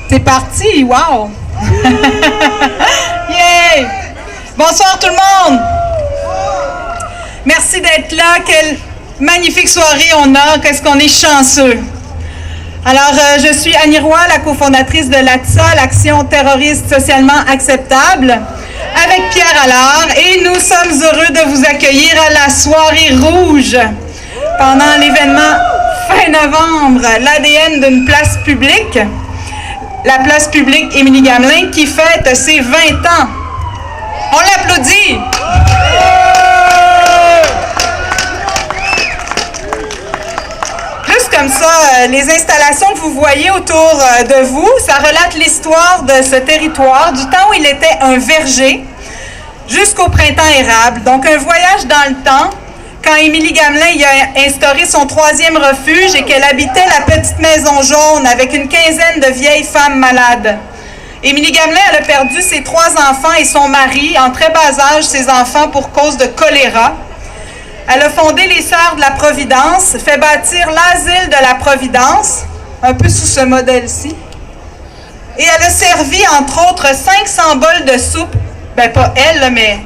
C'est parti, wow! Yay! Bonsoir tout le monde! Merci d'être là. Quelle magnifique soirée on a. Qu'est-ce qu'on est chanceux. Alors, je suis Annie Roy, la cofondatrice de l'ATSA, l'Action terroriste socialement acceptable, avec Pierre Allard, et nous sommes heureux de vous accueillir à la soirée rouge pendant l'événement fin novembre, l'ADN d'une place publique, la place publique Émilie-Gamelin qui fête ses 20 ans. On l'applaudit! Comme ça, les installations que vous voyez autour de vous, ça relate l'histoire de ce territoire, du temps où il était un verger, jusqu'au printemps érable. Donc, un voyage dans le temps, quand Émilie Gamelin y a instauré son 3e refuge et qu'elle habitait la petite maison jaune avec une quinzaine de vieilles femmes malades. Émilie Gamelin, elle a perdu ses 3 enfants et son mari, en très bas âge, ses enfants pour cause de choléra. Elle a fondé les Sœurs de la Providence, fait bâtir l'asile de la Providence, un peu sous ce modèle-ci. Et elle a servi, entre autres, 500 bols de soupe, ben pas elle, mais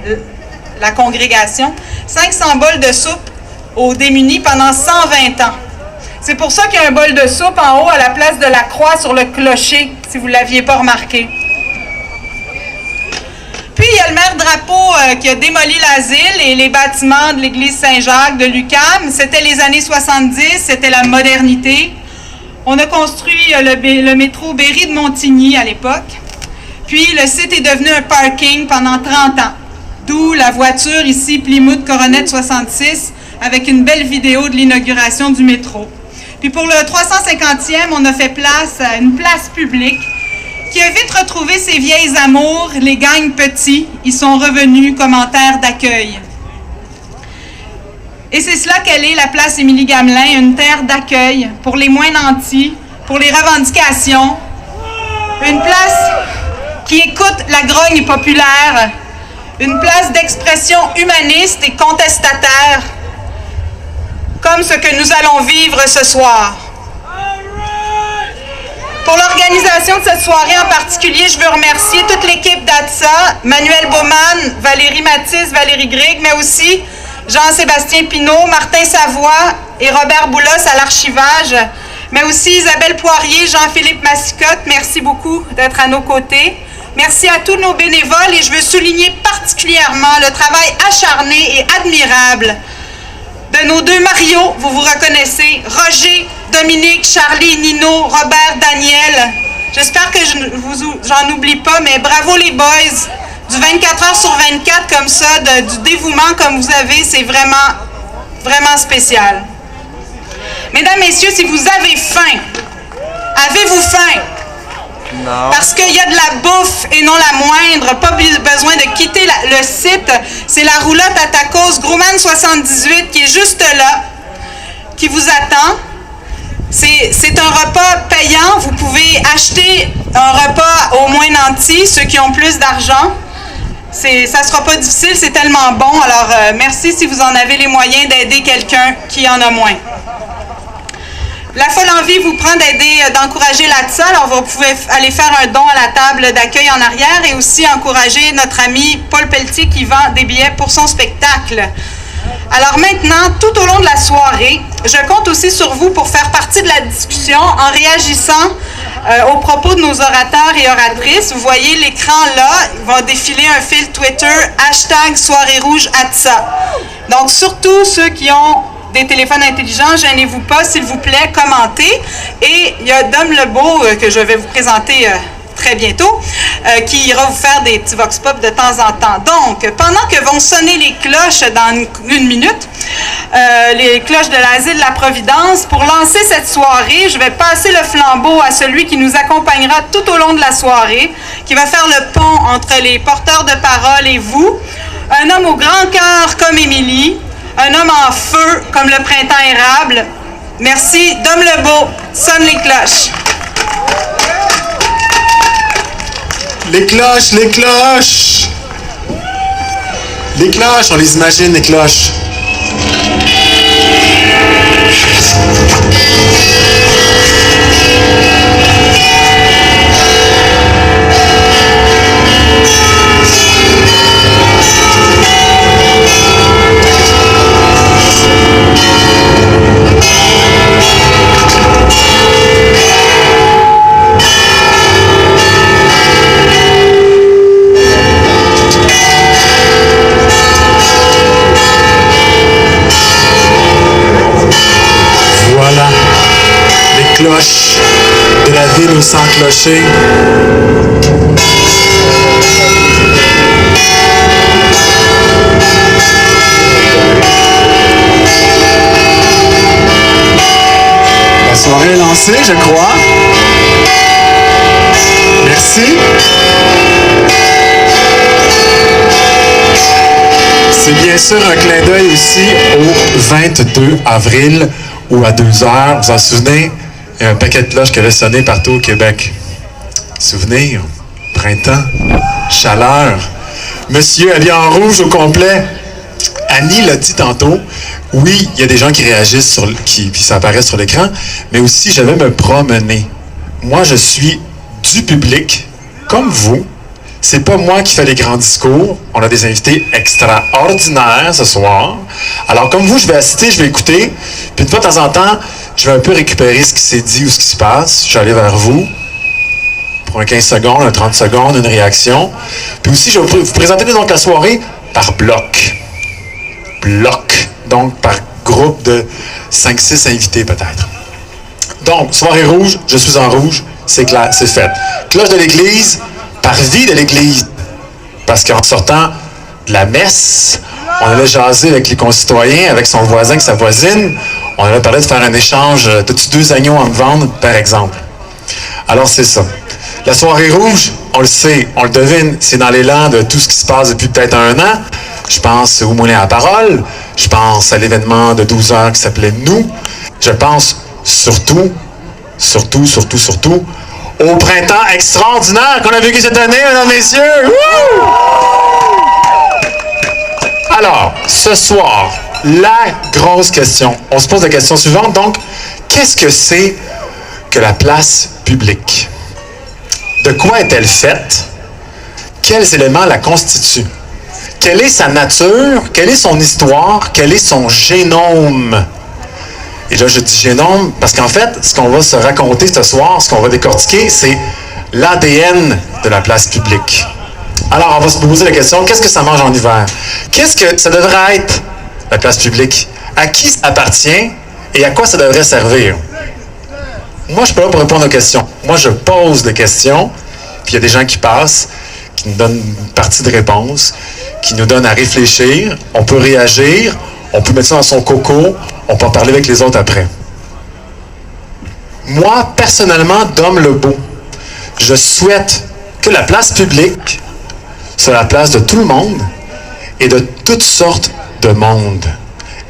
la congrégation, 500 bols de soupe aux démunis pendant 120 ans. C'est pour ça qu'il y a un bol de soupe en haut à la place de la croix sur le clocher, si vous ne l'aviez pas remarqué. Puis, il y a le maire Drapeau qui a démoli l'asile et les bâtiments de l'église Saint-Jacques de l'UQAM. C'était les années 70, c'était la modernité. On a construit le métro Berry de Montigny à l'époque. Puis, le site est devenu un parking pendant 30 ans. D'où la voiture ici, Plymouth Coronet 66, avec une belle vidéo de l'inauguration du métro. Puis, pour le 350e, on a fait place à une place publique qui a vite retrouvé ses vieilles amours, les gangs petits. Ils sont revenus comme en terre d'accueil. Et c'est cela qu'elle est, la place Émilie-Gamelin, une terre d'accueil pour les moins nantis, pour les revendications. Une place qui écoute la grogne populaire. Une place d'expression humaniste et contestataire, comme ce que nous allons vivre ce soir. Pour l'organisation de cette soirée en particulier, je veux remercier toute l'équipe d'ATSA, Manuel Baumann, Valérie Mathis, Valérie Grigg, mais aussi Jean-Sébastien Pinault, Martin Savoie et Robert Boulos à l'archivage, mais aussi Isabelle Poirier, Jean-Philippe Massicotte, merci beaucoup d'être à nos côtés. Merci à tous nos bénévoles et je veux souligner particulièrement le travail acharné et admirable de nos 2 Mario, vous vous reconnaissez, Roger, Dominique, Charlie, Nino, Robert, Daniel. J'espère que j'en oublie pas, mais bravo les boys. Du 24 heures sur 24 comme ça, du dévouement comme vous avez, c'est vraiment, vraiment spécial. Mesdames, messieurs, si vous avez faim, avez-vous faim? Non. Parce qu'il y a de la bouffe et non la moindre, pas besoin de quitter le site. C'est la roulotte à tacos Grumman 78 qui est juste là, qui vous attend. C'est un repas payant. Vous pouvez acheter un repas aux moins nantis, ceux qui ont plus d'argent. Ça ne sera pas difficile, c'est tellement bon. Alors, merci si vous en avez les moyens d'aider quelqu'un qui en a moins. La Folle Envie vous prend d'encourager l'ATSA. Alors, vous pouvez aller faire un don à la table d'accueil en arrière et aussi encourager notre ami Paul Pelletier qui vend des billets pour son spectacle. Alors maintenant, tout au long de la soirée, je compte aussi sur vous pour faire partie de la discussion en réagissant aux propos de nos orateurs et oratrices. Vous voyez l'écran là, il va défiler un fil Twitter, #SoiréeRougeATSA. Donc, surtout ceux qui ont des téléphones intelligents, gênez-vous pas, s'il vous plaît, commentez. Et il y a Dom Lebeau que je vais vous présenter très bientôt, qui ira vous faire des petits vox pop de temps en temps. Donc, pendant que vont sonner les cloches dans une minute, les cloches de l'asile de la Providence, pour lancer cette soirée, je vais passer le flambeau à celui qui nous accompagnera tout au long de la soirée, qui va faire le pont entre les porteurs de parole et vous. Un homme au grand cœur comme Émilie, un homme en feu comme le printemps érable. Merci. Dom Lebeau, sonne les cloches. Les cloches, les cloches. Les cloches, on les imagine, les cloches. ville au sans clocher. La soirée est lancée, je crois. Merci. C'est bien sûr un clin d'œil aussi au 22 avril où à 2 heures, vous en souvenez, il y a un paquet de cloches qui avait sonné partout au Québec. Souvenir, printemps, chaleur. Monsieur habillé en rouge au complet. Annie l'a dit tantôt, oui, il y a des gens qui réagissent, puis ça apparaît sur l'écran, mais aussi je vais me promener. Moi, je suis du public, comme vous. C'est pas moi qui fais les grands discours. On a des invités extraordinaires ce soir. Alors, comme vous, je vais assister, je vais écouter. Puis, une fois de temps en temps, je vais un peu récupérer ce qui s'est dit ou ce qui se passe. Je vais aller vers vous pour un 15 secondes, un 30 secondes, une réaction. Puis aussi, je vais vous présenter donc la soirée par bloc. Donc par groupe de 5-6 invités peut-être. Donc, soirée rouge, je suis en rouge, c'est clair, c'est fait. Cloche de l'église, par vie de l'église. Parce qu'en sortant de la messe, on allait jaser avec les concitoyens, avec son voisin, avec sa voisine. On allait parler de faire un échange. T'as-tu 2 agneaux à me vendre, par exemple? Alors, c'est ça. La soirée rouge, on le sait, on le devine, c'est dans l'élan de tout ce qui se passe depuis peut-être 1 an. Je pense au Moulin à Parole. Je pense à l'événement de 12 heures qui s'appelait Nous. Je pense surtout, au printemps extraordinaire qu'on a vécu cette année, mesdames et messieurs. Wouh! Alors, ce soir, la grosse question. On se pose la question suivante. Donc, qu'est-ce que c'est que la place publique? De quoi est-elle faite? Quels éléments la constituent? Quelle est sa nature? Quelle est son histoire? Quel est son génome? Et là, je dis génome parce qu'en fait, ce qu'on va se raconter ce soir, ce qu'on va décortiquer, c'est l'ADN de la place publique. Alors, on va se poser la question, qu'est-ce que ça mange en hiver? Qu'est-ce que ça devrait être, la place publique? À qui ça appartient et à quoi ça devrait servir? Moi, je ne suis pas là pour répondre aux questions. Moi, je pose des questions, puis il y a des gens qui passent, qui nous donnent une partie de réponse, qui nous donnent à réfléchir. On peut réagir, on peut mettre ça dans son coco, on peut en parler avec les autres après. Moi, personnellement, Dom Lebeau, je souhaite que la place publique soit la place de tout le monde et de toutes sortes de monde.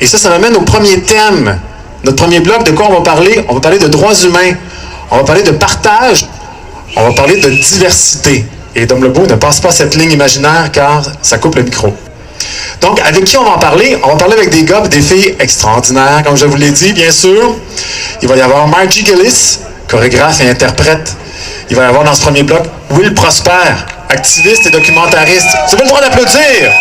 Et ça m'amène au premier thème. Notre premier bloc, de quoi on va parler? On va parler de droits humains, on va parler de partage, on va parler de diversité. Et Dom Lebeau ne passe pas cette ligne imaginaire car ça coupe le micro. Donc, avec qui on va en parler? On va parler avec des gars et des filles extraordinaires, comme je vous l'ai dit, bien sûr. Il va y avoir Margie Gillis, chorégraphe et interprète. Il va y avoir dans ce premier bloc Will Prosper, activiste et documentariste. Vous avez le droit d'applaudir!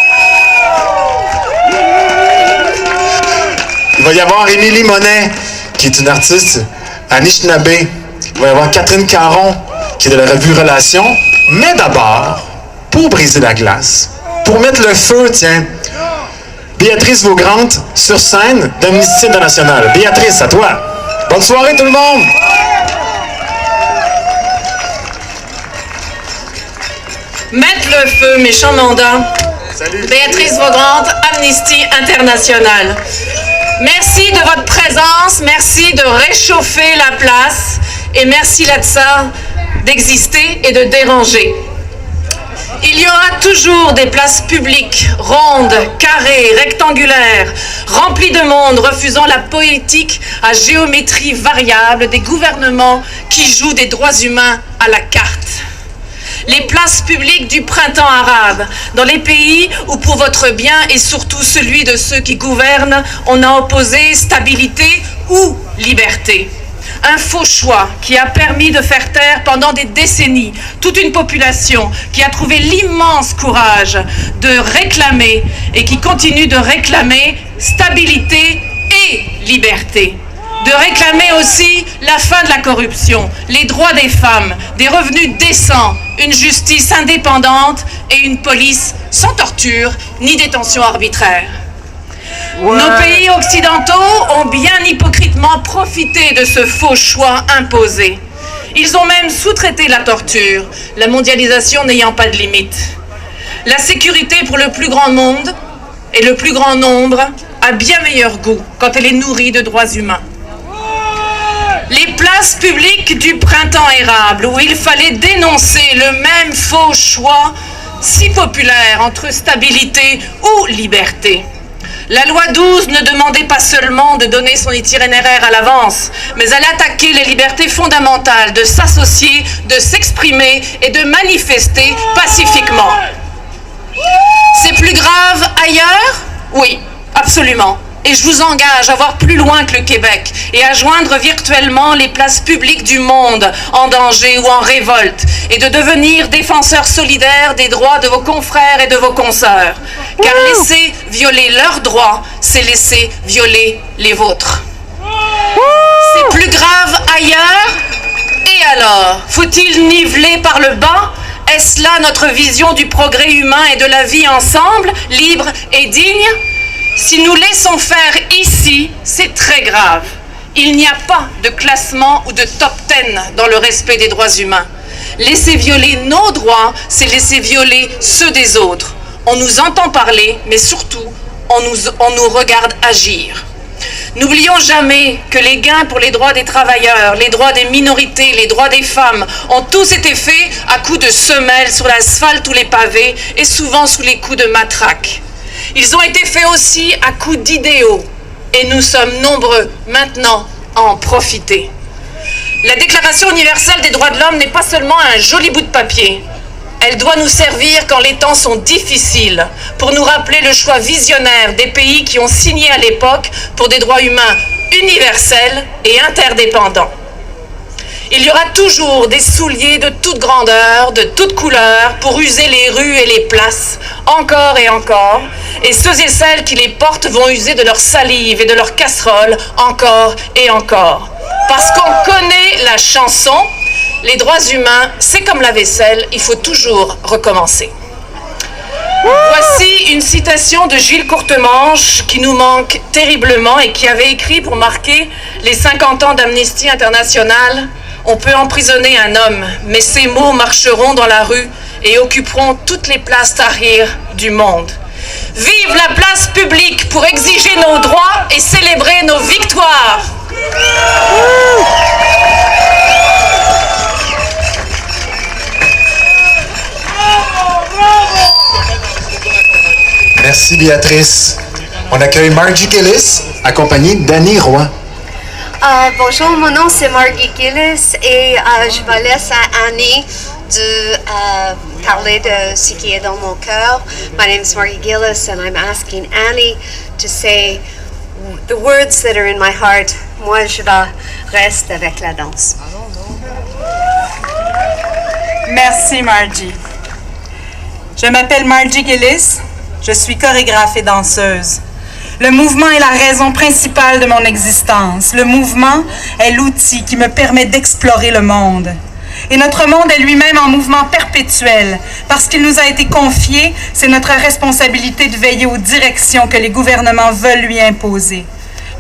Il va y avoir Émilie Monet, qui est une artiste Anishinaabe. Il va y avoir Catherine Caron, qui est de la revue Relations. Mais d'abord, pour briser la glace, pour mettre le feu, tiens, Béatrice Vaugrante sur scène d'Amnesty International. Béatrice, à toi. Bonne soirée tout le monde. Mettre le feu, méchant mandat. Salut. Béatrice Vaugrante, Amnesty International. Merci de votre présence, merci de réchauffer la place et merci Latsa d'exister et de déranger. Il y aura toujours des places publiques, rondes, carrées, rectangulaires, remplies de monde refusant la politique à géométrie variable des gouvernements qui jouent des droits humains à la carte. Les places publiques du printemps arabe, dans les pays où pour votre bien et surtout celui de ceux qui gouvernent, on a opposé stabilité ou liberté. Un faux choix qui a permis de faire taire pendant des décennies toute une population qui a trouvé l'immense courage de réclamer et qui continue de réclamer stabilité et liberté. De réclamer aussi la fin de la corruption, les droits des femmes, des revenus décents, une justice indépendante et une police sans torture ni détention arbitraire. Ouais. Nos pays occidentaux ont bien hypocritement profité de ce faux choix imposé. Ils ont même sous-traité la torture, la mondialisation n'ayant pas de limite. La sécurité pour le plus grand monde et le plus grand nombre a bien meilleur goût quand elle est nourrie de droits humains. Les places publiques du printemps érable, où il fallait dénoncer le même faux choix si populaire entre stabilité ou liberté. La loi 12 ne demandait pas seulement de donner son itinéraire à l'avance, mais elle attaquait les libertés fondamentales de s'associer, de s'exprimer et de manifester pacifiquement. C'est plus grave ailleurs? Oui, absolument. Et je vous engage à voir plus loin que le Québec et à joindre virtuellement les places publiques du monde en danger ou en révolte et de devenir défenseurs solidaires des droits de vos confrères et de vos consoeurs. Car laisser violer leurs droits, c'est laisser violer les vôtres. C'est plus grave ailleurs? Et alors, faut-il niveler par le bas? Est-ce là notre vision du progrès humain et de la vie ensemble, libre et digne? Si nous laissons faire ici, c'est très grave. Il n'y a pas de classement ou de top 10 dans le respect des droits humains. Laisser violer nos droits, c'est laisser violer ceux des autres. On nous entend parler, mais surtout, on nous regarde agir. N'oublions jamais que les gains pour les droits des travailleurs, les droits des minorités, les droits des femmes ont tous été faits à coups de semelles sur l'asphalte ou les pavés et souvent sous les coups de matraque. Ils ont été faits aussi à coups d'idéaux et nous sommes nombreux maintenant à en profiter. La Déclaration universelle des droits de l'homme n'est pas seulement un joli bout de papier. Elle doit nous servir quand les temps sont difficiles, pour nous rappeler le choix visionnaire des pays qui ont signé à l'époque pour des droits humains universels et interdépendants. Il y aura toujours des souliers de toute grandeur, de toute couleur, pour user les rues et les places, encore et encore, et ceux et celles qui les portent vont user de leur salive et de leur casserole, encore et encore. Parce qu'on connaît la chanson, les droits humains, c'est comme la vaisselle, il faut toujours recommencer. Voici une citation de Gilles Courtemanche qui nous manque terriblement et qui avait écrit pour marquer les 50 ans d'Amnesty International. On peut emprisonner un homme, mais ces mots marcheront dans la rue et occuperont toutes les places tahrir du monde. Vive la place publique pour exiger nos droits et célébrer nos victoires! Merci Béatrice. On accueille Margie Gillis, accompagnée d'Annie Roy. Bonjour, mon nom c'est Margie Gillis et je vais laisser à Annie de parler de ce qui est dans mon cœur. My name is Margie Gillis and I'm asking Annie to say the words that are in my heart. Moi, je vais rester avec la danse. Merci Margie. Je m'appelle Margie Gillis, je suis chorégraphe et danseuse. Le mouvement est la raison principale de mon existence. Le mouvement est l'outil qui me permet d'explorer le monde. Et notre monde est lui-même en mouvement perpétuel. Parce qu'il nous a été confié, c'est notre responsabilité de veiller aux directions que les gouvernements veulent lui imposer.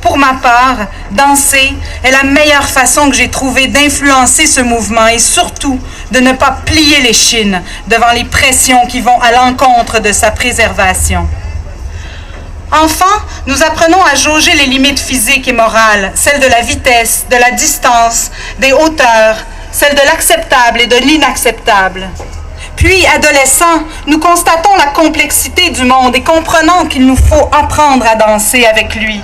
Pour ma part, danser est la meilleure façon que j'ai trouvée d'influencer ce mouvement et surtout de ne pas plier les chines devant les pressions qui vont à l'encontre de sa préservation. Enfant, nous apprenons à jauger les limites physiques et morales, celles de la vitesse, de la distance, des hauteurs, celles de l'acceptable et de l'inacceptable. Puis, adolescents, nous constatons la complexité du monde et comprenons qu'il nous faut apprendre à danser avec lui,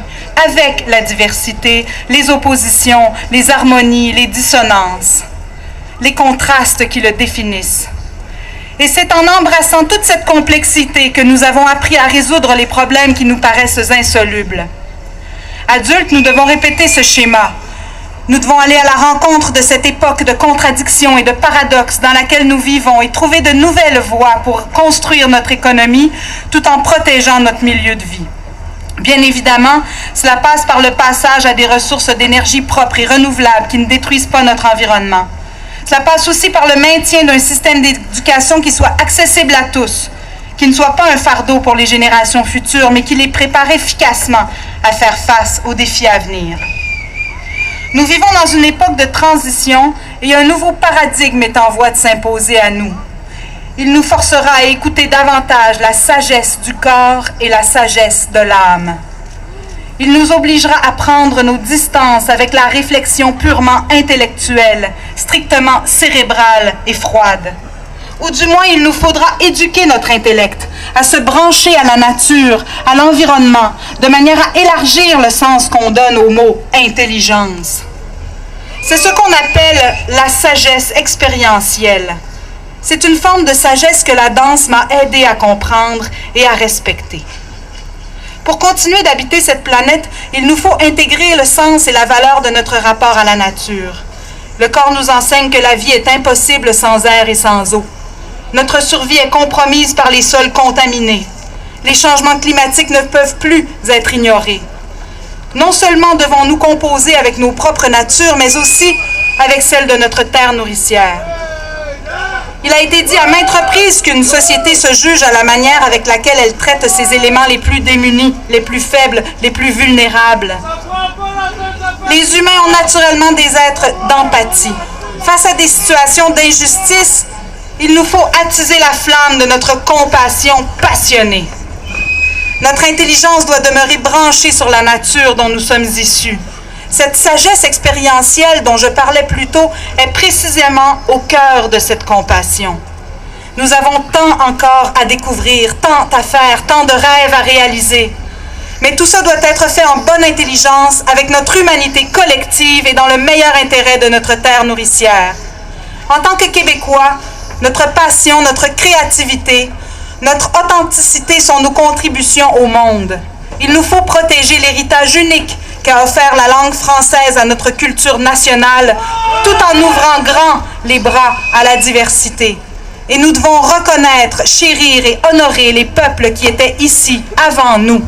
avec la diversité, les oppositions, les harmonies, les dissonances, les contrastes qui le définissent. Et c'est en embrassant toute cette complexité que nous avons appris à résoudre les problèmes qui nous paraissent insolubles. Adultes, nous devons répéter ce schéma. Nous devons aller à la rencontre de cette époque de contradictions et de paradoxes dans laquelle nous vivons et trouver de nouvelles voies pour construire notre économie tout en protégeant notre milieu de vie. Bien évidemment, cela passe par le passage à des ressources d'énergie propres et renouvelables qui ne détruisent pas notre environnement. Cela passe aussi par le maintien d'un système d'éducation qui soit accessible à tous, qui ne soit pas un fardeau pour les générations futures, mais qui les prépare efficacement à faire face aux défis à venir. Nous vivons dans une époque de transition et un nouveau paradigme est en voie de s'imposer à nous. Il nous forcera à écouter davantage la sagesse du corps et la sagesse de l'âme. Il nous obligera à prendre nos distances avec la réflexion purement intellectuelle, strictement cérébrale et froide. Ou du moins, il nous faudra éduquer notre intellect, à se brancher à la nature, à l'environnement, de manière à élargir le sens qu'on donne au mot « intelligence ». C'est ce qu'on appelle la sagesse expérientielle. C'est une forme de sagesse que la danse m'a aidé à comprendre et à respecter. Pour continuer d'habiter cette planète, il nous faut intégrer le sens et la valeur de notre rapport à la nature. Le corps nous enseigne que la vie est impossible sans air et sans eau. Notre survie est compromise par les sols contaminés. Les changements climatiques ne peuvent plus être ignorés. Non seulement devons-nous composer avec nos propres natures, mais aussi avec celle de notre terre nourricière. Il a été dit à maintes reprises qu'une société se juge à la manière avec laquelle elle traite ses éléments les plus démunis, les plus faibles, les plus vulnérables. Les humains ont naturellement des êtres d'empathie. Face à des situations d'injustice, il nous faut attiser la flamme de notre compassion passionnée. Notre intelligence doit demeurer branchée sur la nature dont nous sommes issus. Cette sagesse expérientielle dont je parlais plus tôt est précisément au cœur de cette compassion. Nous avons tant encore à découvrir, tant à faire, tant de rêves à réaliser. Mais tout ça doit être fait en bonne intelligence, avec notre humanité collective et dans le meilleur intérêt de notre terre nourricière. En tant que Québécois, notre passion, notre créativité, notre authenticité sont nos contributions au monde. Il nous faut protéger l'héritage unique qu'a offert la langue française à notre culture nationale, tout en ouvrant grand les bras à la diversité. Et nous devons reconnaître, chérir et honorer les peuples qui étaient ici avant nous.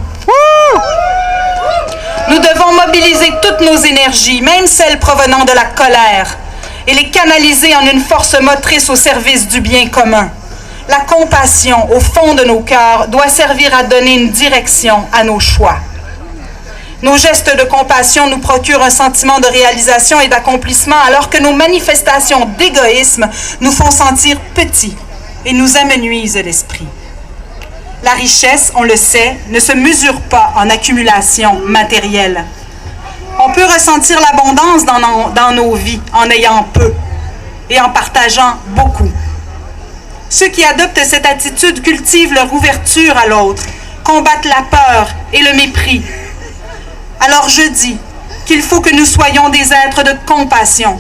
Nous devons mobiliser toutes nos énergies, même celles provenant de la colère, et les canaliser en une force motrice au service du bien commun. La compassion, au fond de nos cœurs, doit servir à donner une direction à nos choix. Nos gestes de compassion nous procurent un sentiment de réalisation et d'accomplissement, alors que nos manifestations d'égoïsme nous font sentir petits et nous amenuisent l'esprit. La richesse, on le sait, ne se mesure pas en accumulation matérielle. On peut ressentir l'abondance dans nos vies en ayant peu et en partageant beaucoup. Ceux qui adoptent cette attitude cultivent leur ouverture à l'autre, combattent la peur et le mépris. Alors je dis qu'il faut que nous soyons des êtres de compassion,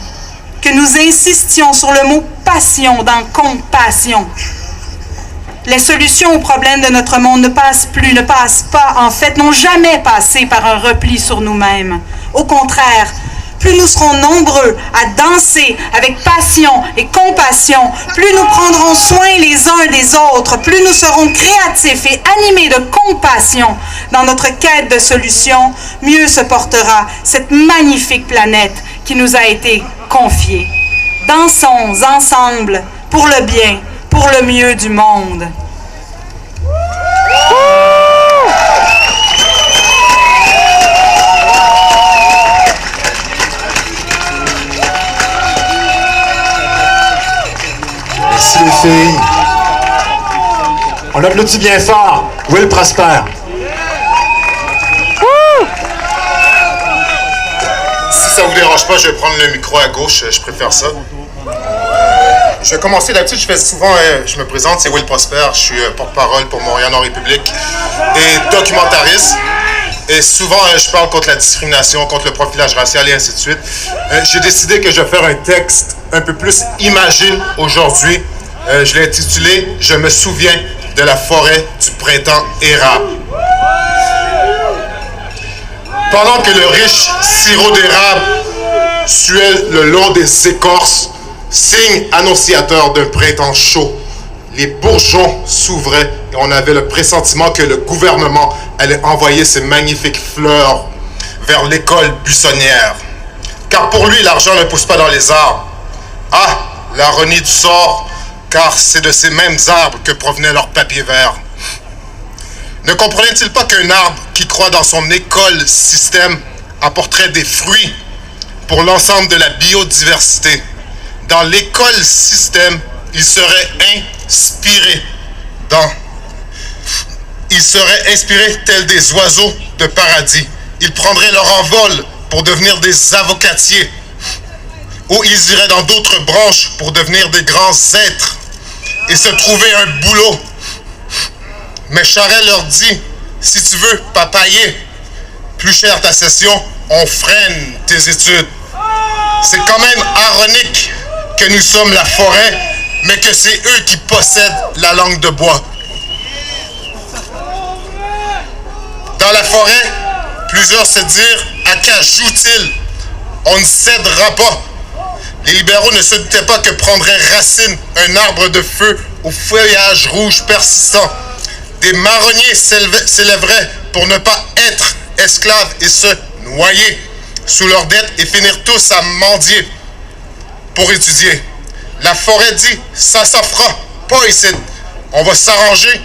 que nous insistions sur le mot « passion » dans « compassion ». Les solutions aux problèmes de notre monde ne passent pas, en fait, n'ont jamais passé par un repli sur nous-mêmes. Au contraire, plus nous serons nombreux à danser avec passion et compassion, plus nous prendrons soin les uns des autres, plus nous serons créatifs et animés de compassion dans notre quête de solutions, mieux se portera cette magnifique planète qui nous a été confiée. Dansons ensemble pour le bien, pour le mieux du monde. Merci les filles. On applaudit bien fort. Will Prosper. Si ça vous dérange pas, je vais prendre le micro à gauche. Je préfère ça. Je vais commencer. D'habitude, je fais souvent, je me présente, c'est Will Prosper. Je suis porte-parole pour Montréal en République et documentariste. Et souvent, je parle contre la discrimination, contre le profilage racial et ainsi de suite. J'ai décidé que je vais faire un texte un peu plus imagé aujourd'hui. Je l'ai intitulé « Je me souviens de la forêt du printemps érable ». Pendant que le riche sirop d'érable suait le long des écorces, signe annonciateur d'un printemps chaud, les bourgeons s'ouvraient et on avait le pressentiment que le gouvernement allait envoyer ses magnifiques fleurs vers l'école buissonnière. Car pour lui, l'argent ne pousse pas dans les arbres. Ah, l'ironie du sort, car c'est de ces mêmes arbres que provenait leur papier vert. Ne comprenait-il pas qu'un arbre qui croit dans son école-système apporterait des fruits, pour l'ensemble de la biodiversité. Dans l'écosystème, ils seraient inspirés tels des oiseaux de paradis. Ils prendraient leur envol pour devenir des avocatiers, ou ils iraient dans d'autres branches pour devenir des grands êtres et se trouver un boulot. Mais Charest leur dit, si tu veux papayer plus cher ta session, on freine tes études. C'est quand même ironique que nous sommes la forêt, mais que c'est eux qui possèdent la langue de bois. Dans la forêt, plusieurs se dirent, à qu'ajoute-t-il? On ne cédera pas. Les libéraux ne se doutaient pas que prendrait racine un arbre de feu au feuillage rouge persistant. Des marronniers s'élèveraient pour ne pas être esclaves et se noyer sous leurs dettes et finir tous à mendier pour étudier. La forêt dit, ça fera pas ici. On va s'arranger.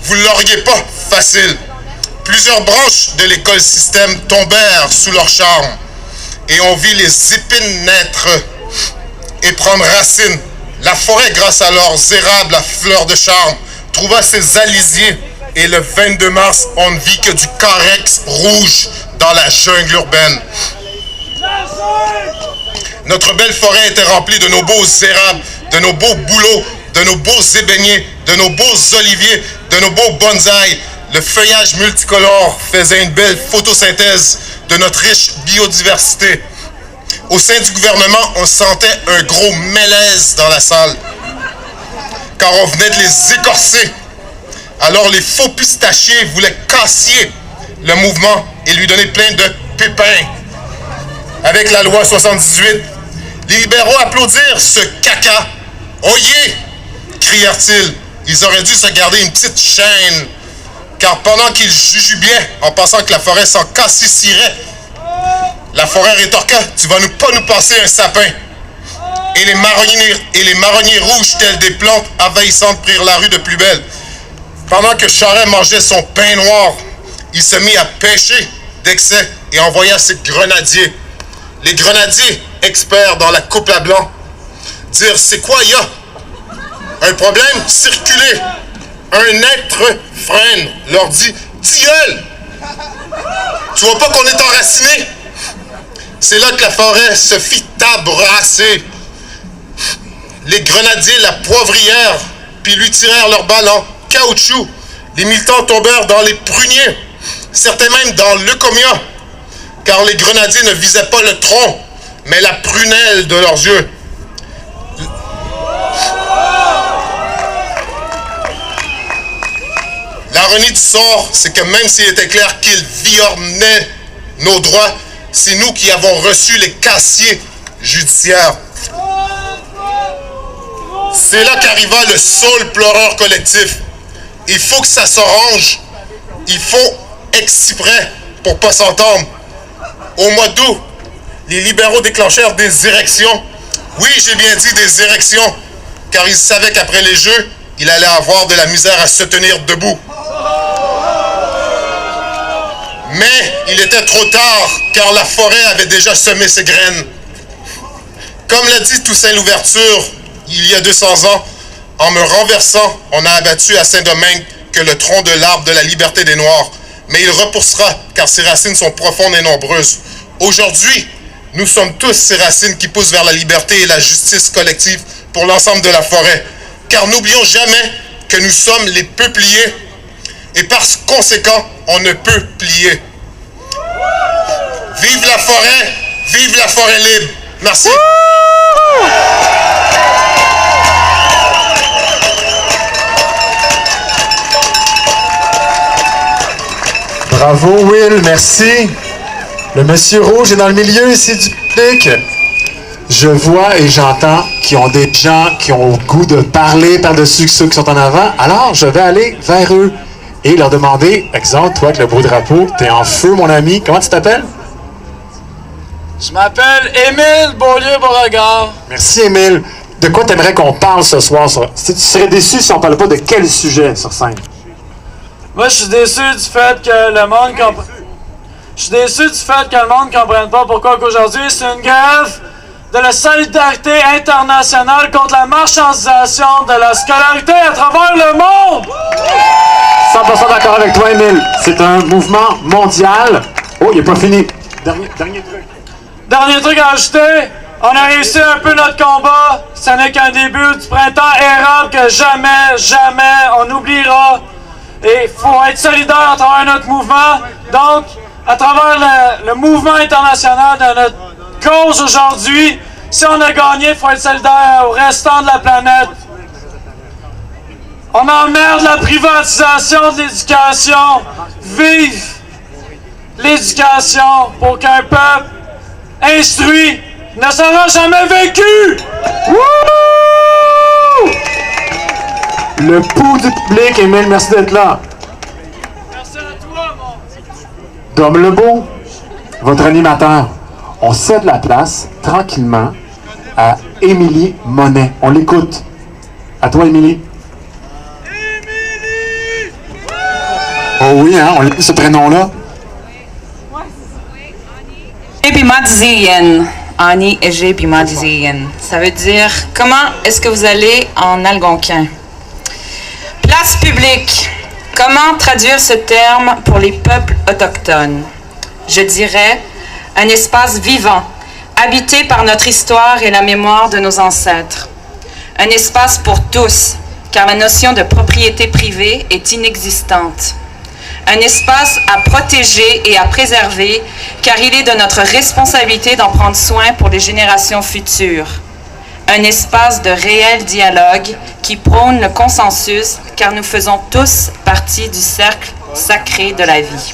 Vous ne l'auriez pas facile. Plusieurs branches de l'écosystème tombèrent sous leur charme et on vit les épines naître et prendre racine. La forêt, grâce à leurs érables à fleurs de charme, trouva ses alisiers et le 22 mars, on ne vit que du carex rouge dans la jungle urbaine. Notre belle forêt était remplie de nos beaux érables, de nos beaux bouleaux, de nos beaux ébéniers, de nos beaux oliviers, de nos beaux bonsaïs. Le feuillage multicolore faisait une belle photosynthèse de notre riche biodiversité. Au sein du gouvernement, on sentait un gros malaise dans la salle, car on venait de les écorcer. Alors les faux pistachiers voulaient casser le mouvement et lui donner plein de pépins. Avec la loi 78, les libéraux applaudirent ce caca. « Oyez !» crièrent-ils. Ils auraient dû se garder une petite chaîne, car pendant qu'ils jujubaient en pensant que la forêt s'en cassisserait, la forêt rétorqua, « Tu vas pas nous passer un sapin !» Et les marronniers rouges, tels des plantes envahissantes, prirent la rue de plus belle. Pendant que Charest mangeait son pain noir, il se mit à pêcher d'excès et envoya ses grenadiers. Les grenadiers, experts dans la coupe à blanc, dirent, « C'est quoi, y a un problème? Circulez! » Un être freine, leur dit, « Tilleul! Tu vois pas qu'on est enraciné? » C'est là que la forêt se fit tabrasser. Les grenadiers la poivrièrent, puis lui tirèrent leurs balles en caoutchouc. Les militants tombèrent dans les pruniers, certains même dans l'eucomia, car les grenadiers ne visaient pas le tronc, mais la prunelle de leurs yeux. L'ironie du sort, c'est que même s'il était clair qu'ils violaient nos droits, c'est nous qui avons reçu les casiers judiciaires. C'est là qu'arriva le saule pleureur collectif. Il faut que ça s'arrange. Il faut exprès pour pas s'entendre. Au mois d'août, les libéraux déclenchèrent des érections. Oui, j'ai bien dit des érections, car ils savaient qu'après les Jeux, il allait avoir de la misère à se tenir debout. Mais il était trop tard, car la forêt avait déjà semé ses graines. Comme l'a dit Toussaint Louverture, il y a 200 ans, en me renversant, on a abattu à Saint-Domingue que le tronc de l'arbre de la liberté des Noirs. Mais il repoussera, car ses racines sont profondes et nombreuses. Aujourd'hui, nous sommes tous ces racines qui poussent vers la liberté et la justice collective pour l'ensemble de la forêt. Car n'oublions jamais que nous sommes les peupliers et par conséquent, on ne peut plier. Vive la forêt libre. Merci. Bravo, Will, merci. Le monsieur rouge est dans le milieu ici du public. Je vois et j'entends qu'il y a des gens qui ont le goût de parler par-dessus ceux qui sont en avant. Alors, je vais aller vers eux et leur demander, exemple, toi avec le beau drapeau, t'es en feu, mon ami. Comment tu t'appelles? Je m'appelle Émile Beaulieu-Beauregard. Merci, Émile. De quoi t'aimerais qu'on parle ce soir? Tu serais déçu si on ne parlait pas de quel sujet sur scène? Moi, je suis déçu du fait que le monde comprend. Je suis déçu du fait que le monde ne comprenne pas pourquoi qu'aujourd'hui c'est une grève de la solidarité internationale contre la marchandisation de la scolarité à travers le monde! 100% d'accord avec toi, Émile. C'est un mouvement mondial. Oh, il n'est pas fini. Dernier truc. Dernier truc à ajouter, on a réussi un peu notre combat. Ce n'est qu'un début du printemps érable que jamais on n'oubliera. Et il faut être solidaire à travers notre mouvement. Donc, à travers le mouvement international de notre cause aujourd'hui, si on a gagné, il faut être solidaire au restant de la planète. On emmerde la privatisation de l'éducation. Vive l'éducation pour qu'un peuple instruit ne sera jamais vécu. Wouh! Le pouls du public, Émile, merci d'être là. Merci à toi, mon. Dom Lebeau, votre animateur. On cède la place, tranquillement, à Émilie Monet. On l'écoute. À toi, Émilie. Oh oui, hein, on a ce prénom-là. Ejebimadzien. Ani Ejebimadzien. Ça veut dire comment est-ce que vous allez en algonquin? Place publique. Comment traduire ce terme pour les peuples autochtones? Je dirais un espace vivant, habité par notre histoire et la mémoire de nos ancêtres. Un espace pour tous, car la notion de propriété privée est inexistante. Un espace à protéger et à préserver, car il est de notre responsabilité d'en prendre soin pour les générations futures. Un espace de réel dialogue qui prône le consensus, car nous faisons tous partie du cercle sacré de la vie.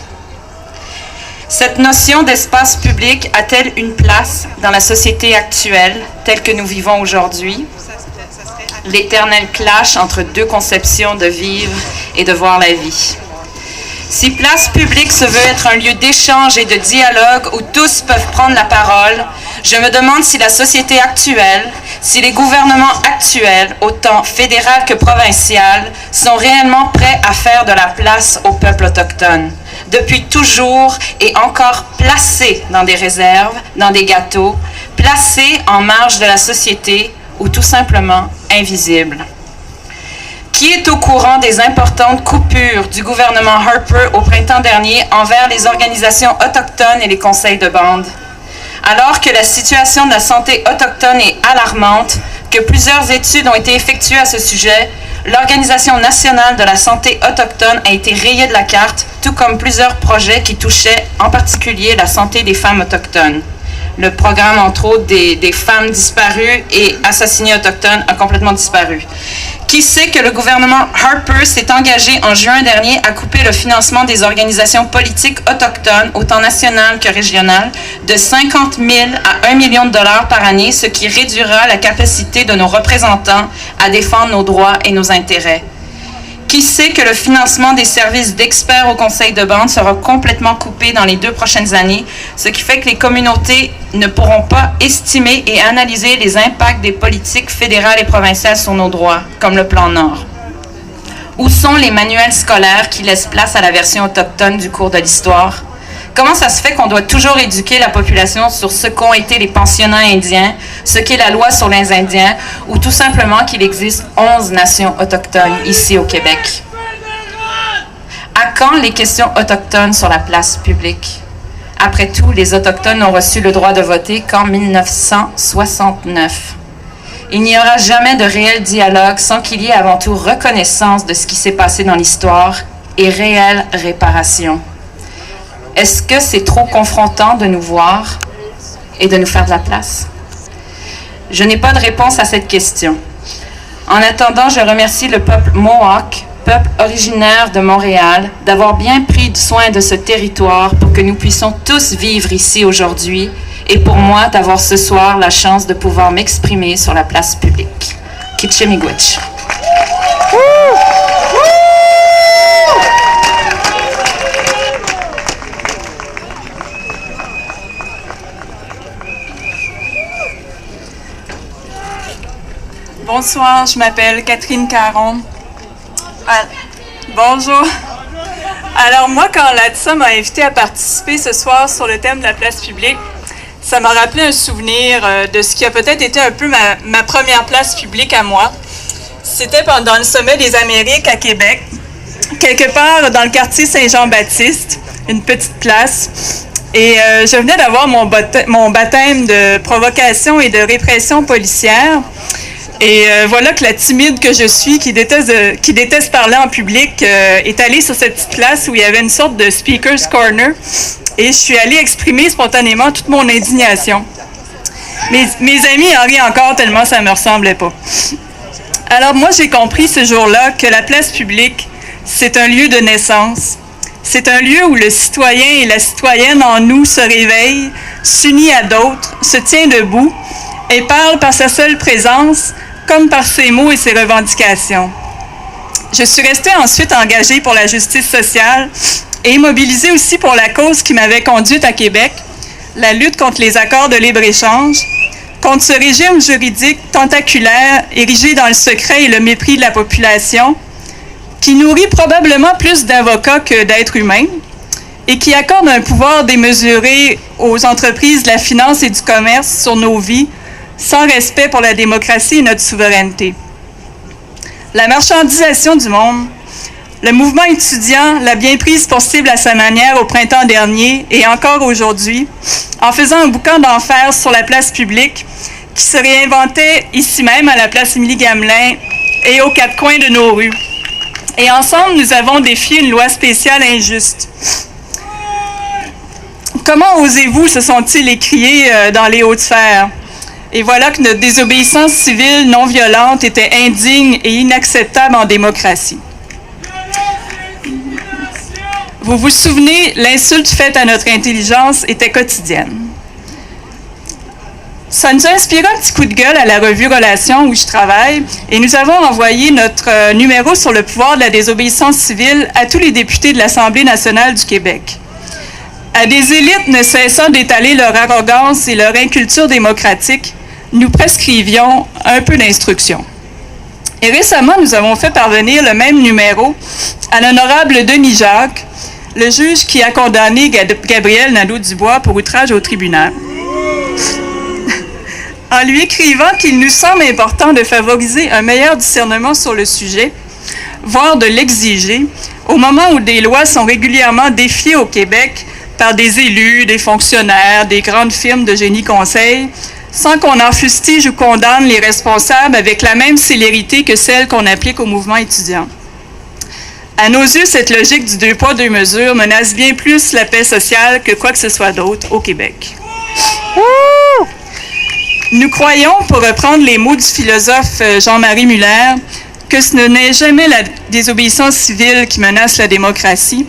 Cette notion d'espace public a-t-elle une place dans la société actuelle, telle que nous vivons aujourd'hui? L'éternel clash entre deux conceptions de vivre et de voir la vie. Si place publique se veut être un lieu d'échange et de dialogue où tous peuvent prendre la parole, je me demande si la société actuelle, si les gouvernements actuels, autant fédéral que provincial, sont réellement prêts à faire de la place au peuple autochtone. Depuis toujours et encore placés dans des réserves, dans des gâteaux, placés en marge de la société ou tout simplement invisibles. Qui est au courant des importantes coupures du gouvernement Harper au printemps dernier envers les organisations autochtones et les conseils de bande? Alors que la situation de la santé autochtone est alarmante, que plusieurs études ont été effectuées à ce sujet, l'Organisation nationale de la santé autochtone a été rayée de la carte, tout comme plusieurs projets qui touchaient en particulier la santé des femmes autochtones. Le programme, entre autres, des femmes disparues et assassinées autochtones a complètement disparu. Qui sait que le gouvernement Harper s'est engagé en juin dernier à couper le financement des organisations politiques autochtones, autant nationales que régionales, de 50 000 à 1 million de dollars par année, ce qui réduira la capacité de nos représentants à défendre nos droits et nos intérêts? Qui sait que le financement des services d'experts au conseil de bande sera complètement coupé dans les 2 prochaines années, ce qui fait que les communautés ne pourront pas estimer et analyser les impacts des politiques fédérales et provinciales sur nos droits, comme le Plan Nord? Où sont les manuels scolaires qui laissent place à la version autochtone du cours de l'histoire? Comment ça se fait qu'on doit toujours éduquer la population sur ce qu'ont été les pensionnats indiens, ce qu'est la loi sur les Indiens, ou tout simplement qu'il existe 11 nations autochtones ici au Québec? À quand les questions autochtones sur la place publique? Après tout, les Autochtones ont reçu le droit de voter qu'en 1969. Il n'y aura jamais de réel dialogue sans qu'il y ait avant tout reconnaissance de ce qui s'est passé dans l'histoire et réelle réparation. Est-ce que c'est trop confrontant de nous voir et de nous faire de la place? Je n'ai pas de réponse à cette question. En attendant, je remercie le peuple Mohawk, peuple originaire de Montréal, d'avoir bien pris soin de ce territoire pour que nous puissions tous vivre ici aujourd'hui et pour moi d'avoir ce soir la chance de pouvoir m'exprimer sur la place publique. Kitchemigwitch. Bonsoir, je m'appelle Catherine Caron. Bonjour. Alors moi, quand l'ADSA m'a invité à participer ce soir sur le thème de la place publique, ça m'a rappelé un souvenir de ce qui a peut-être été un peu ma première place publique à moi. C'était pendant le sommet des Amériques à Québec, quelque part dans le quartier Saint-Jean-Baptiste, une petite place. Et je venais d'avoir mon baptême de provocation et de répression policière. Et voilà que la timide que je suis, qui déteste parler en public, est allée sur cette petite place où il y avait une sorte de speaker's corner. Et je suis allée exprimer spontanément toute mon indignation. Mes amis en rient encore tellement ça ne me ressemblait pas. Alors moi, j'ai compris ce jour-là que la place publique, c'est un lieu de naissance. C'est un lieu où le citoyen et la citoyenne en nous se réveille, s'unit à d'autres, se tient debout et parle par sa seule présence, comme par ses mots et ses revendications. Je suis restée ensuite engagée pour la justice sociale et mobilisée aussi pour la cause qui m'avait conduite à Québec, la lutte contre les accords de libre-échange, contre ce régime juridique tentaculaire érigé dans le secret et le mépris de la population, qui nourrit probablement plus d'avocats que d'êtres humains et qui accorde un pouvoir démesuré aux entreprises de la finance et du commerce sur nos vies, sans respect pour la démocratie et notre souveraineté. La marchandisation du monde, le mouvement étudiant l'a bien prise pour cible à sa manière au printemps dernier et encore aujourd'hui, en faisant un boucan d'enfer sur la place publique qui se réinventait ici même à la place Émilie-Gamelin et aux quatre coins de nos rues. Et ensemble, nous avons défié une loi spéciale injuste. Comment osez-vous, se sont-ils écriés dans les hautes sphères? Et voilà que notre désobéissance civile non violente était indigne et inacceptable en démocratie. Vous vous souvenez, l'insulte faite à notre intelligence était quotidienne. Ça nous a inspiré un petit coup de gueule à la revue Relations où je travaille et nous avons envoyé notre numéro sur le pouvoir de la désobéissance civile à tous les députés de l'Assemblée nationale du Québec. À des élites ne cessant d'étaler leur arrogance et leur inculture démocratique, nous prescrivions un peu d'instruction. Et récemment, nous avons fait parvenir le même numéro à l'honorable Denis Jacques, le juge qui a condamné Gabriel Nadeau-Dubois pour outrage au tribunal. En lui écrivant qu'il nous semble important de favoriser un meilleur discernement sur le sujet, voire de l'exiger, au moment où des lois sont régulièrement défiées au Québec par des élus, des fonctionnaires, des grandes firmes de génie conseil, sans qu'on en fustige ou condamne les responsables avec la même célérité que celle qu'on applique au mouvement étudiant. À nos yeux, cette logique du deux poids, deux mesures menace bien plus la paix sociale que quoi que ce soit d'autre au Québec. Nous croyons, pour reprendre les mots du philosophe Jean-Marie Muller, que ce n'est jamais la désobéissance civile qui menace la démocratie,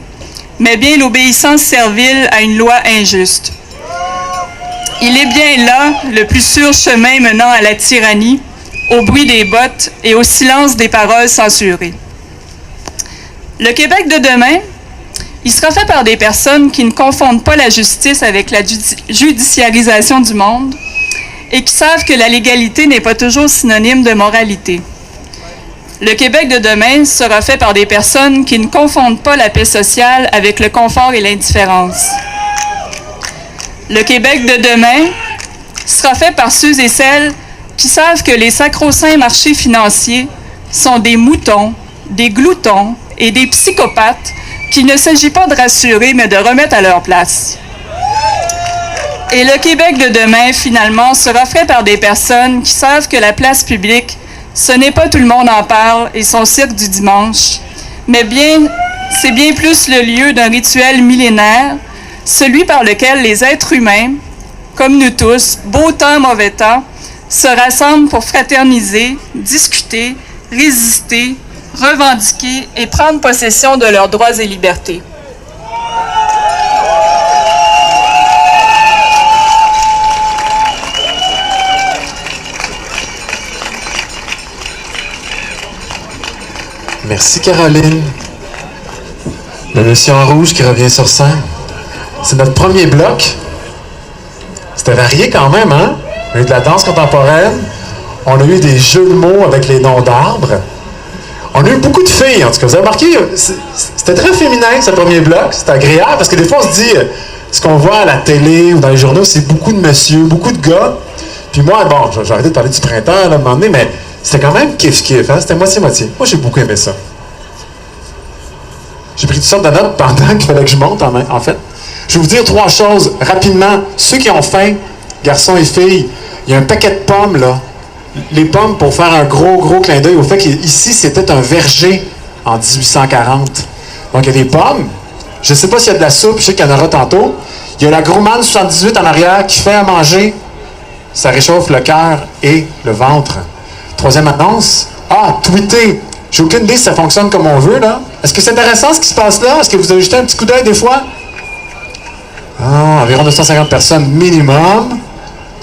mais bien l'obéissance servile à une loi injuste. Il est bien là le plus sûr chemin menant à la tyrannie, au bruit des bottes et au silence des paroles censurées. Le Québec de demain, il sera fait par des personnes qui ne confondent pas la justice avec la judiciarisation du monde et qui savent que la légalité n'est pas toujours synonyme de moralité. Le Québec de demain sera fait par des personnes qui ne confondent pas la paix sociale avec le confort et l'indifférence. Le Québec de demain sera fait par ceux et celles qui savent que les sacro-saints marchés financiers sont des moutons, des gloutons et des psychopathes qu'il ne s'agit pas de rassurer, mais de remettre à leur place. Et le Québec de demain, finalement, sera fait par des personnes qui savent que la place publique, ce n'est pas tout le monde en parle et son cirque du dimanche, mais c'est bien plus le lieu d'un rituel millénaire, celui par lequel les êtres humains, comme nous tous, beau temps, mauvais temps, se rassemblent pour fraterniser, discuter, résister, revendiquer et prendre possession de leurs droits et libertés. Merci, Caroline. Le monsieur en rouge qui revient sur scène. C'est notre premier bloc. C'était varié quand même, hein? On a eu de la danse contemporaine. On a eu des jeux de mots avec les noms d'arbres. On a eu beaucoup de filles, en tout cas. Vous avez remarqué, c'était très féminin, ce premier bloc. C'était agréable, parce que des fois, on se dit, ce qu'on voit à la télé ou dans les journaux, c'est beaucoup de messieurs, beaucoup de gars. Puis moi, bon, j'ai arrêté de parler du printemps là, à un moment donné, mais c'était quand même kiff-kiff, hein? C'était moitié-moitié. Moi, j'ai beaucoup aimé ça. J'ai pris toutes sortes de notes pendant qu'il fallait que je monte, en fait. Je vais vous dire 3 choses rapidement. Ceux qui ont faim, garçons et filles, il y a un paquet de pommes, là. Les pommes, pour faire un gros clin d'œil au fait qu'ici, c'était un verger en 1840. Donc, il y a des pommes. Je ne sais pas s'il y a de la soupe, je sais qu'il y en aura tantôt. Il y a la Grumman 78 en arrière qui fait à manger. Ça réchauffe le cœur et le ventre. 3e annonce. Ah, tweeter. J'ai aucune idée si ça fonctionne comme on veut, là. Est-ce que c'est intéressant ce qui se passe là? Est-ce que vous avez jeté un petit coup d'œil des fois? Ah, environ 250 personnes minimum.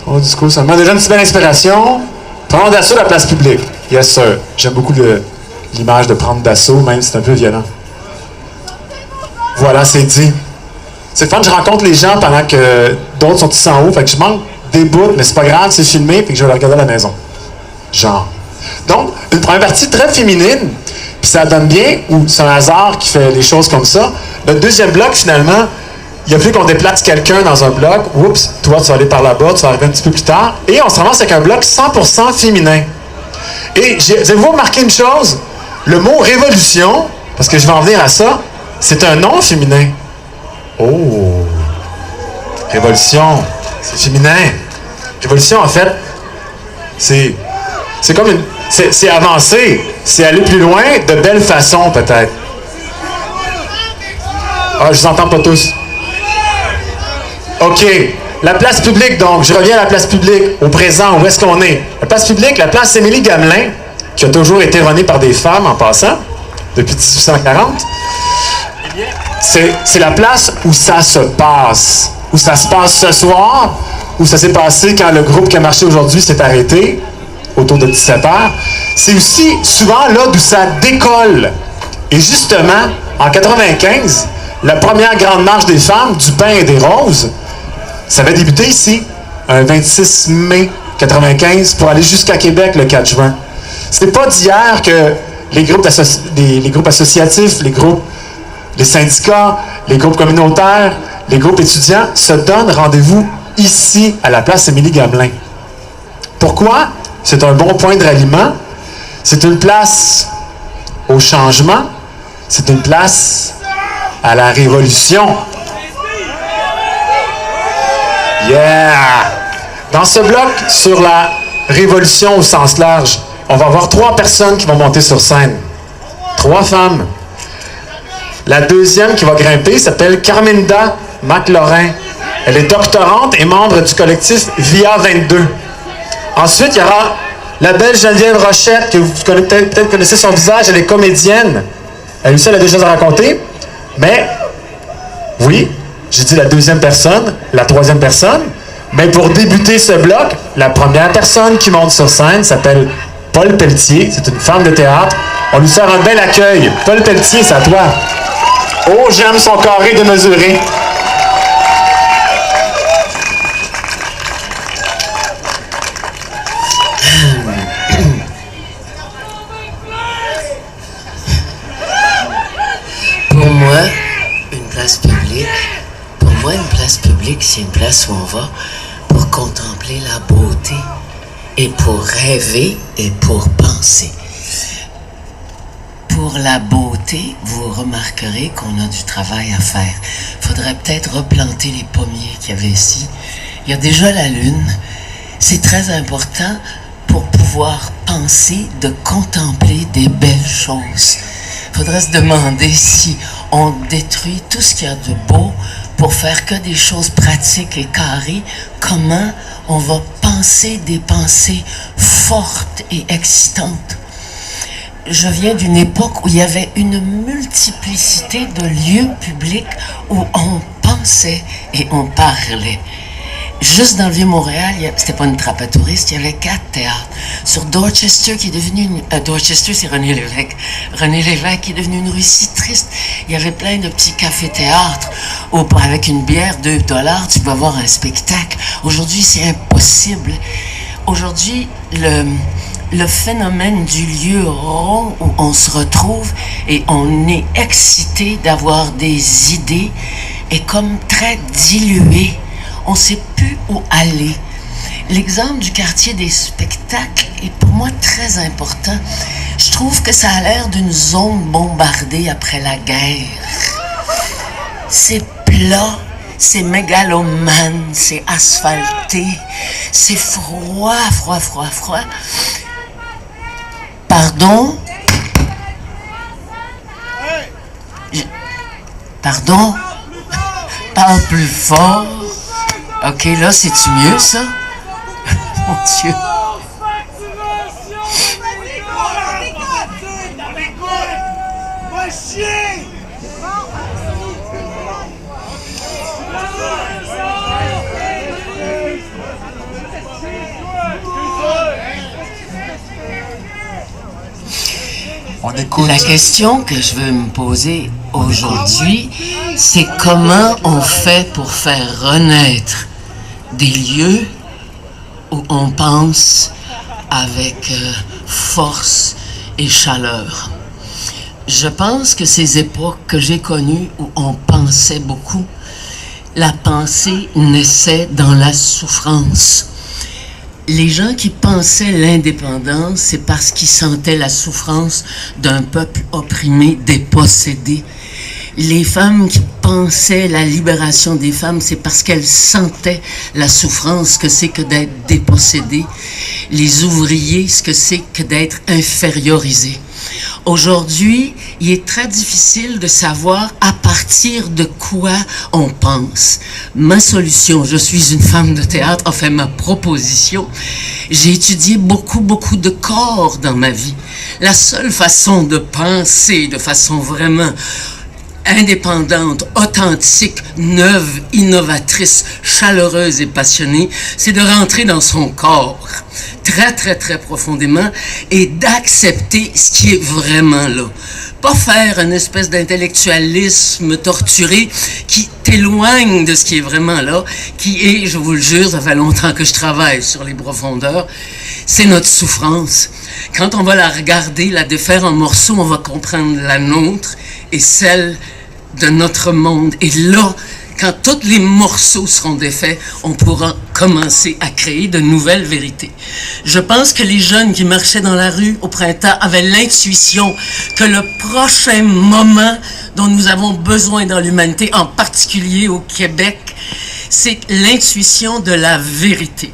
Au discours seulement. Déjà une petite belle inspiration. Prendre d'assaut la place publique. Yes, sir. J'aime beaucoup l'image de prendre d'assaut, même si c'est un peu violent. Voilà, c'est dit. C'est fun, je rencontre les gens pendant que d'autres sont ici en haut. Fait que je manque des bouts, mais c'est pas grave, c'est filmé, puis que je vais le regarder à la maison. Genre. Donc, une première partie très féminine, puis ça donne bien, ou c'est un hasard qui fait les choses comme ça. Le deuxième bloc, finalement, il n'y a plus qu'on déplace quelqu'un dans un bloc. Oups, toi, tu vas aller par là-bas, tu vas arriver un petit peu plus tard. Et on se ramasse avec un bloc 100% féminin. Et avez-vous remarqué une chose? Le mot révolution, parce que je vais en venir à ça, c'est un nom féminin. Oh! Révolution, c'est féminin. Révolution, en fait, c'est comme une... C'est avancer, c'est aller plus loin de belle façon, peut-être. Ah, je vous entends pas tous. OK. La place publique, donc. Je reviens à la place publique, au présent, où est-ce qu'on est? La place publique, la place Émilie-Gamelin, qui a toujours été renée par des femmes en passant, depuis 1840. C'est la place où ça se passe. Où ça se passe ce soir, où ça s'est passé quand le groupe qui a marché aujourd'hui s'est arrêté, autour de 17h. C'est aussi souvent là d'où ça décolle. Et justement, en 95, la première grande marche des femmes, du pain et des roses, ça avait débuté ici, un 26 mai 95, pour aller jusqu'à Québec le 4 juin. C'est pas d'hier que les groupes associatifs, les syndicats, les groupes communautaires, les groupes étudiants se donnent rendez-vous ici, à la place Émilie-Gamelin. Pourquoi? C'est un bon point de ralliement. C'est une place au changement. C'est une place à la révolution. Yeah! Dans ce bloc, sur la révolution au sens large, on va avoir 3 personnes qui vont monter sur scène. 3 femmes. La deuxième qui va grimper s'appelle Carminda McLaurin. Elle est doctorante et membre du collectif VIA 22. Ensuite, il y aura la belle Geneviève Rochette, que vous peut-être connaissez son visage, elle est comédienne. Elle aussi, elle a des choses à raconter. Mais, oui, j'ai dit la deuxième personne, la troisième personne. Mais pour débuter ce bloc, la première personne qui monte sur scène s'appelle Paul Pelletier. C'est une femme de théâtre. On lui sert un bel accueil. Paul Pelletier, c'est à toi. Oh, j'aime son carré démesuré. Une place publique, c'est une place où on va pour contempler la beauté et pour rêver et pour penser. Pour la beauté, vous remarquerez qu'on a du travail à faire. Il faudrait peut-être replanter les pommiers qu'il y avait ici. Il y a déjà la lune. C'est très important pour pouvoir penser, de contempler des belles choses. Il faudrait se demander si on détruit tout ce qu'il y a de beau pour faire que des choses pratiques et carrées, comment on va penser des pensées fortes et excitantes. Je viens d'une époque où il y avait une multiplicité de lieux publics où on pensait et on parlait. Juste dans le Vieux-Montréal, c'était pas une trappe à touristes, il y avait 4 théâtres. Sur Dorchester, qui est devenu Dorchester, c'est René Lévesque. René Lévesque qui est devenu une rue si triste. Il y avait plein de petits cafés-théâtres où, avec une bière, $2, tu peux avoir un spectacle. Aujourd'hui, c'est impossible. Aujourd'hui, le phénomène du lieu rond où on se retrouve et on est excité d'avoir des idées est comme très dilué. On ne sait plus où aller. L'exemple du quartier des spectacles est pour moi très important. Je trouve que ça a l'air d'une zone bombardée après la guerre. C'est plat, c'est mégalomane, c'est asphalté, c'est froid. Pardon? Pardon? Parle plus fort. OK, là, c'est-tu mieux, ça? Mon Dieu. On écoute. La question que je veux me poser aujourd'hui, c'est comment on fait pour faire renaître des lieux où on pense avec force et chaleur. Je pense que ces époques que j'ai connues où on pensait beaucoup, la pensée naissait dans la souffrance. Les gens qui pensaient l'indépendance, c'est parce qu'ils sentaient la souffrance d'un peuple opprimé, dépossédé. Les femmes qui pensaient la libération des femmes, c'est parce qu'elles sentaient la souffrance que c'est que d'être dépossédé. Les ouvriers, ce que c'est que d'être infériorisé. Aujourd'hui, il est très difficile de savoir à partir de quoi on pense. Ma solution, je suis une femme de théâtre, enfin ma proposition, j'ai étudié beaucoup de corps dans ma vie. La seule façon de penser de façon vraiment indépendante, authentique, neuve, innovatrice, chaleureuse et passionnée, c'est de rentrer dans son corps très profondément et d'accepter ce qui est vraiment là. Pas faire une espèce d'intellectualisme torturé qui t'éloigne de ce qui est vraiment là, qui est, je vous le jure, ça fait longtemps que je travaille sur les profondeurs, c'est notre souffrance. Quand on va la regarder, la défaire en morceaux, on va comprendre la nôtre et celle de notre monde. Et là, quand tous les morceaux seront défaits, on pourra commencer à créer de nouvelles vérités. Je pense que les jeunes qui marchaient dans la rue au printemps avaient l'intuition que le prochain moment dont nous avons besoin dans l'humanité, en particulier au Québec, c'est l'intuition de la vérité.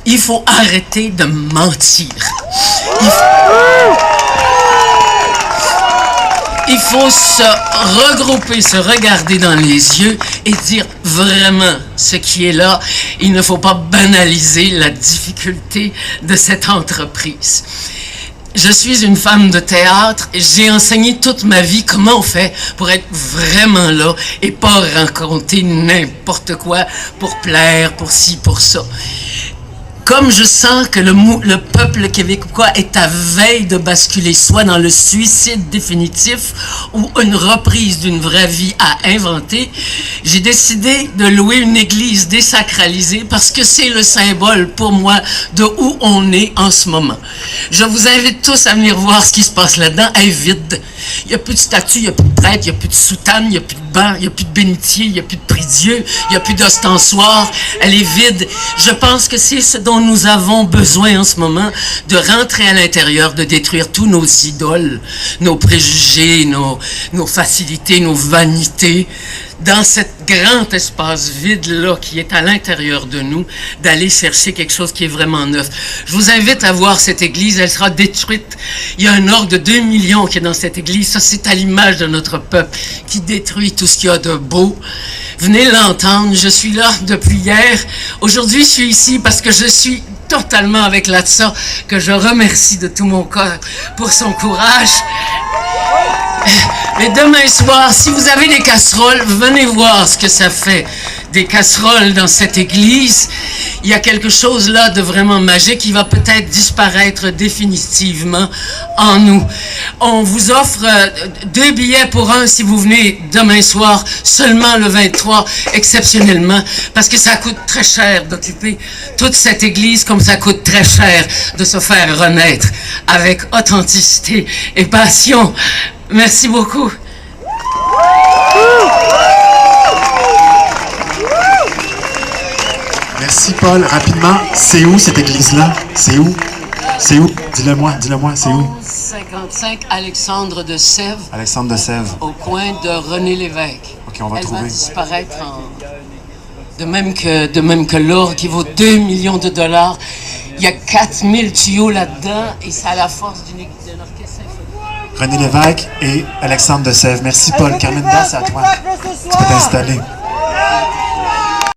Il faut arrêter de mentir. Il faut se regrouper, se regarder dans les yeux et dire vraiment ce qui est là. Il ne faut pas banaliser la difficulté de cette entreprise. Je suis une femme de théâtre. J'ai enseigné toute ma vie comment on fait pour être vraiment là et pas raconter n'importe quoi pour plaire, pour ci, pour ça. Comme je sens que le peuple québécois est à veille de basculer soit dans le suicide définitif ou une reprise d'une vraie vie à inventer, j'ai décidé de louer une église désacralisée parce que c'est le symbole pour moi de où on est en ce moment. Je vous invite tous à venir voir ce qui se passe là-dedans. Elle est vide. Il n'y a plus de statues, il n'y a plus de prêtres, il n'y a plus de soutane, il n'y a plus de banc, il n'y a plus de bénitier, il n'y a plus de prie-dieu, il n'y a plus d'ostensoir. Elle est vide. Je pense que c'est ce dont nous avons besoin en ce moment, de rentrer à l'intérieur, de détruire tous nos idoles, nos préjugés, nos facilités, nos vanités, dans cet grand espace vide-là qui est à l'intérieur de nous, d'aller chercher quelque chose qui est vraiment neuf. Je vous invite à voir cette église, elle sera détruite. Il y a un orgue de 2 millions qui est dans cette église. Ça, c'est à l'image de notre peuple qui détruit tout ce qu'il y a de beau. Venez l'entendre, je suis là depuis hier. Aujourd'hui, je suis ici parce que je suis totalement avec Latsa, que je remercie de tout mon cœur pour son courage. Mais demain soir, si vous avez des casseroles, venez voir ce que ça fait. Des casseroles dans cette église. il y a quelque chose là de vraiment magique qui va peut-être disparaître définitivement en nous. On vous offre 2 billets pour 1 si vous venez demain soir, seulement le 23, exceptionnellement, parce que ça coûte très cher d'occuper toute cette église comme ça coûte très cher de se faire renaître avec authenticité et passion. Merci beaucoup. Merci, Paul. Rapidement, c'est où cette église-là? C'est où? C'est où? Dis-le-moi, c'est où? 55 Alexandre de Sèvres. Alexandre de Sèvres. Au coin de René Lévesque. OK, on va trouver. Elle va disparaître de même que l'or qui vaut 2 millions de dollars. Il y a 4000 tuyaux là-dedans et ça a la force d'un orchestre symphonique. René Lévesque et Alexandre de Sèvres. Merci, Paul. Carmen Das, c'est à toi. Tu peux t'installer.